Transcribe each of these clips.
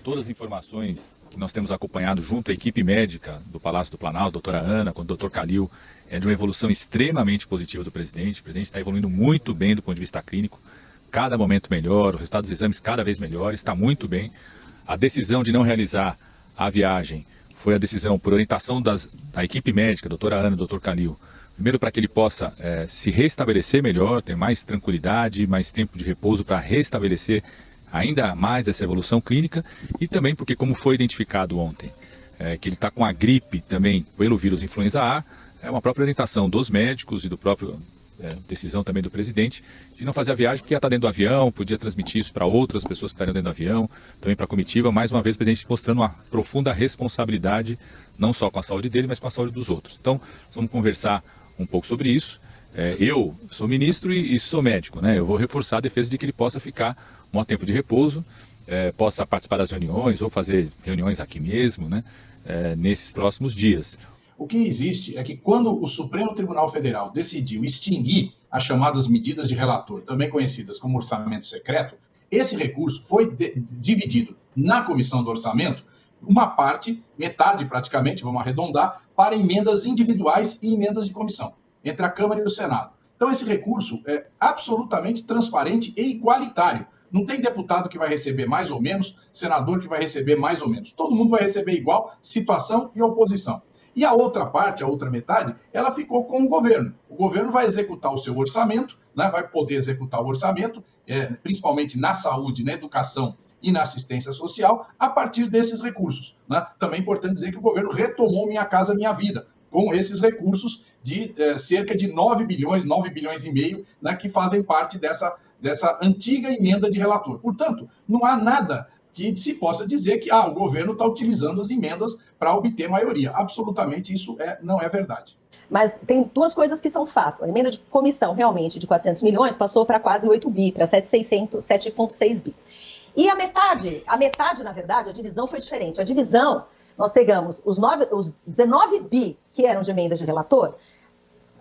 todas as informações que nós temos acompanhado junto à equipe médica do Palácio do Planalto, doutora Ana, com o doutor Calil, é de uma evolução extremamente positiva do presidente. O presidente está evoluindo muito bem do ponto de vista clínico, cada momento melhor, o resultado dos exames cada vez melhor, está muito bem. A decisão de não realizar a viagem foi a decisão por orientação da equipe médica, doutora Ana e doutor Calil, primeiro para que ele possa se restabelecer melhor, ter mais tranquilidade, mais tempo de repouso para restabelecer ainda mais essa evolução clínica, e também porque, como foi identificado ontem, que ele está com a gripe também pelo vírus influenza A, é uma própria orientação dos médicos e do próprio decisão também do presidente de não fazer a viagem, porque ia estar dentro do avião, podia transmitir isso para outras pessoas que estariam dentro do avião, também para a comitiva. Mais uma vez o presidente mostrando uma profunda responsabilidade, não só com a saúde dele, mas com a saúde dos outros. Então, vamos conversar um pouco sobre isso. Eu sou ministro e sou médico, né? Eu vou reforçar a defesa de que ele possa ficar um maior tempo de repouso, possa participar das reuniões ou fazer reuniões aqui mesmo, né? Nesses próximos dias. O que existe é que quando o Supremo Tribunal Federal decidiu extinguir as chamadas medidas de relator, também conhecidas como orçamento secreto, esse recurso foi dividido na comissão do orçamento, uma parte, metade praticamente, vamos arredondar, para emendas individuais e emendas de comissão, entre a Câmara e o Senado. Então esse recurso é absolutamente transparente e igualitário. Não tem deputado que vai receber mais ou menos, senador que vai receber mais ou menos. Todo mundo vai receber igual, situação e oposição. E a outra parte, a outra metade, ela ficou com o governo. O governo vai executar o seu orçamento, né, vai poder executar o orçamento, principalmente na saúde, na educação e na assistência social, a partir desses recursos. Né? Também é importante dizer que o governo retomou Minha Casa Minha Vida, com esses recursos de cerca de 9 bilhões e meio, né, que fazem parte dessa antiga emenda de relator. Portanto, não há nada que se possa dizer que o governo está utilizando as emendas para obter maioria. Absolutamente isso não é verdade. Mas tem duas coisas que são fato. A emenda de comissão, realmente, de 400 milhões, passou para quase 8 bi, para 7,6 bi. E a metade, na verdade, a divisão foi diferente. A divisão, nós pegamos os 19 bi que eram de emenda de relator,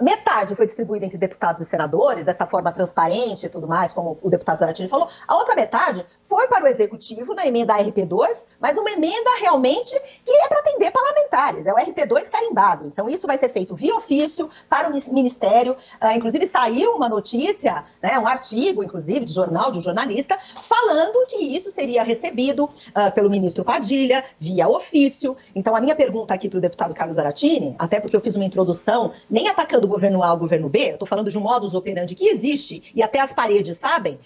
metade foi distribuída entre deputados e senadores, dessa forma transparente e tudo mais, como o deputado Zaratini falou. A outra metade foi para o Executivo, na emenda RP2, mas uma emenda realmente que é para atender parlamentares, é o RP2 carimbado. Então isso vai ser feito via ofício para o Ministério. Inclusive saiu uma notícia, né, um artigo, inclusive, de um jornalista, falando que isso seria recebido pelo ministro Padilha, via ofício. Então a minha pergunta aqui para o deputado Carlos Zaratini, até porque eu fiz uma introdução, nem atacando o governo A ou o governo B, eu estou falando de um modus operandi que existe, e até as paredes sabem,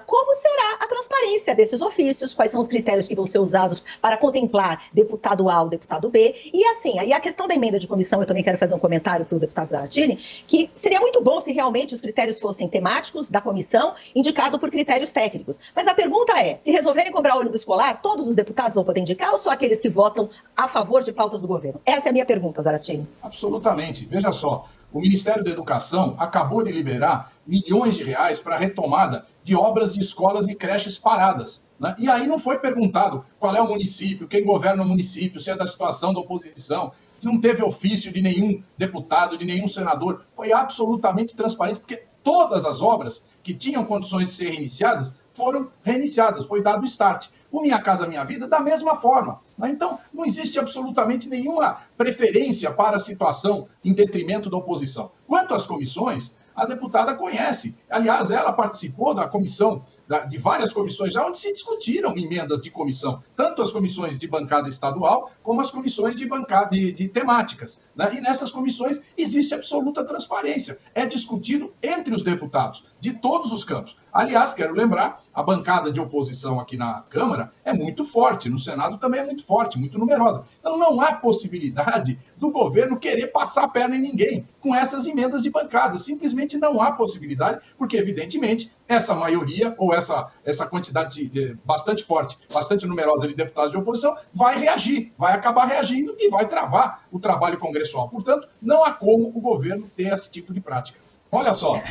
como será a transparência desses ofícios, quais são os critérios que vão ser usados para contemplar deputado A ou deputado B, e assim, aí a questão da emenda de comissão, eu também quero fazer um comentário para o deputado Zaratini, que seria muito bom se realmente os critérios fossem temáticos da comissão, indicado por critérios técnicos. Mas a pergunta é, se resolverem cobrar ônibus escolar, todos os deputados vão poder indicar ou só aqueles que votam a favor de pautas do governo? Essa é a minha pergunta, Zaratini. Absolutamente. Veja só, o Ministério da Educação acabou de liberar milhões de reais para a retomada de obras de escolas e creches paradas. Né? E aí não foi perguntado qual é o município, quem governa o município, se é da situação da oposição, se não teve ofício de nenhum deputado, de nenhum senador. Foi absolutamente transparente, porque todas as obras que tinham condições de ser reiniciadas foram reiniciadas, foi dado o start. O Minha Casa Minha Vida, da mesma forma. Então, não existe absolutamente nenhuma preferência para a situação em detrimento da oposição. Quanto às comissões, a deputada conhece. Aliás, ela participou da comissão, de várias comissões já, onde se discutiram emendas de comissão, tanto as comissões de bancada estadual, como as comissões de bancada de temáticas. Né? E nessas comissões existe absoluta transparência. É discutido entre os deputados, de todos os campos. Aliás, quero lembrar, a bancada de oposição aqui na Câmara é muito forte, no Senado também é muito forte, muito numerosa. Então não há possibilidade do governo querer passar a perna em ninguém com essas emendas de bancada. Simplesmente não há possibilidade, porque evidentemente essa maioria ou essa quantidade bastante forte, bastante numerosa de deputados de oposição vai reagir, vai acabar reagindo e vai travar o trabalho congressual. Portanto, não há como o governo ter esse tipo de prática. Olha só,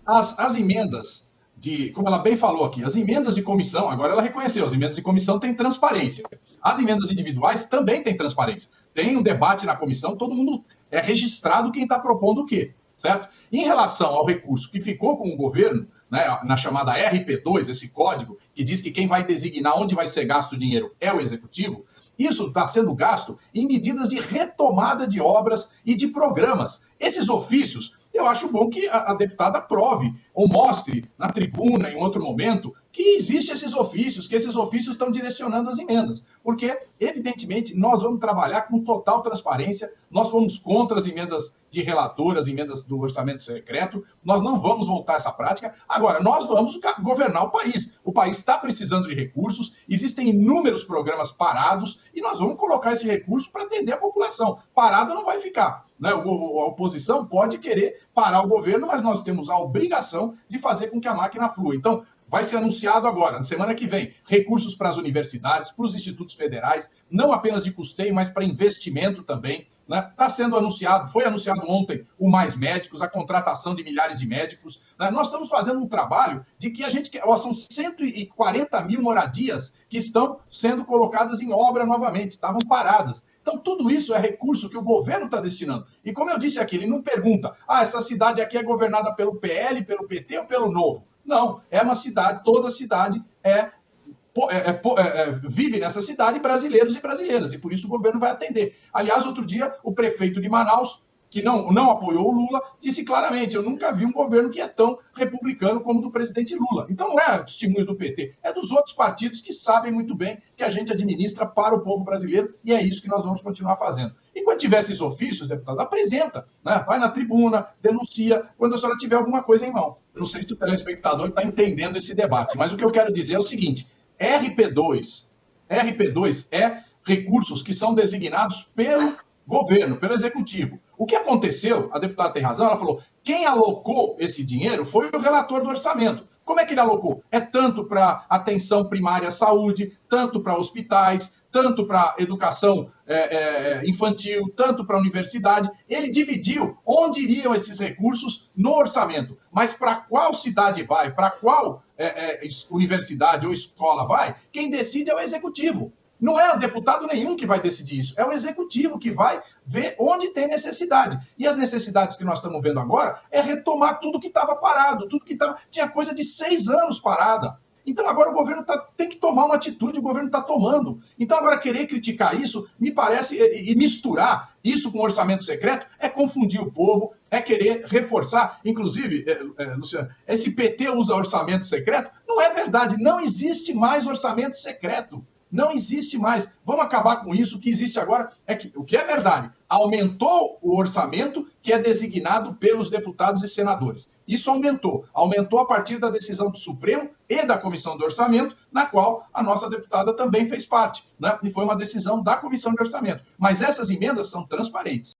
as emendas como ela bem falou aqui, as emendas de comissão, agora ela reconheceu, as emendas de comissão têm transparência. As emendas individuais também têm transparência. Tem um debate na comissão, todo mundo registrado quem está propondo o quê, certo? Em relação ao recurso que ficou com o governo, né, na chamada RP2, esse código que diz que quem vai designar onde vai ser gasto o dinheiro é o executivo, isso está sendo gasto em medidas de retomada de obras e de programas. Esses ofícios, eu acho bom que a deputada prove ou mostre na tribuna, em outro momento, que existem esses ofícios, que esses ofícios estão direcionando as emendas. Porque, evidentemente, nós vamos trabalhar com total transparência, nós fomos contra as emendas de relator, as emendas do orçamento secreto, nós não vamos voltar a essa prática. Agora, nós vamos governar o país. O país está precisando de recursos, existem inúmeros programas parados e nós vamos colocar esse recurso para atender a população. Parado não vai ficar, né? A oposição pode querer parar o governo, mas nós temos a obrigação de fazer com que a máquina flua. Então, vai ser anunciado agora, na semana que vem, recursos para as universidades, para os institutos federais, não apenas de custeio, mas para investimento também. Está sendo anunciado, foi anunciado ontem o Mais Médicos, a contratação de milhares de médicos. Né? Nós estamos fazendo um trabalho de que a gente... são 140 mil moradias que estão sendo colocadas em obra novamente, estavam paradas. Então, tudo isso é recurso que o governo está destinando. E como eu disse aqui, ele não pergunta, essa cidade aqui é governada pelo PL, pelo PT ou pelo Novo? Não, é uma cidade, toda cidade vive nessa cidade brasileiros e brasileiras, e por isso o governo vai atender. Aliás, outro dia, o prefeito de Manaus, que não apoiou o Lula, disse claramente, eu nunca vi um governo que é tão republicano como o do presidente Lula. Então não é testemunho do PT, é dos outros partidos que sabem muito bem que a gente administra para o povo brasileiro, e é isso que nós vamos continuar fazendo. E quando tiver esses ofícios, deputado, apresenta, né? Vai na tribuna, denuncia, quando a senhora tiver alguma coisa em mão. Eu não sei se o telespectador está entendendo esse debate, mas o que eu quero dizer é o seguinte, RP2 é recursos que são designados pelo governo, pelo executivo. O que aconteceu, a deputada tem razão, ela falou, quem alocou esse dinheiro foi o relator do orçamento. Como é que ele alocou? É tanto para atenção primária à saúde, tanto para hospitais, tanto para educação infantil, tanto para a universidade. Ele dividiu onde iriam esses recursos no orçamento. Mas para qual cidade vai, para qual universidade ou escola vai, quem decide é o executivo. Não é o deputado nenhum que vai decidir isso, é o executivo que vai ver onde tem necessidade. E as necessidades que nós estamos vendo agora é retomar tudo que estava parado, tudo que tinha coisa de 6 anos parada. Então agora o governo tem que tomar uma atitude, o governo está tomando. Então agora querer criticar isso, me parece, e misturar isso com orçamento secreto, é confundir o povo, é querer reforçar. Inclusive, Luciano, esse PT usa orçamento secreto, não é verdade, não existe mais orçamento secreto. Não existe mais. Vamos acabar com isso. O que existe agora é que, o que é verdade, aumentou o orçamento que é designado pelos deputados e senadores. Isso aumentou. Aumentou a partir da decisão do Supremo e da Comissão de Orçamento, na qual a nossa deputada também fez parte, né? E foi uma decisão da Comissão de Orçamento. Mas essas emendas são transparentes.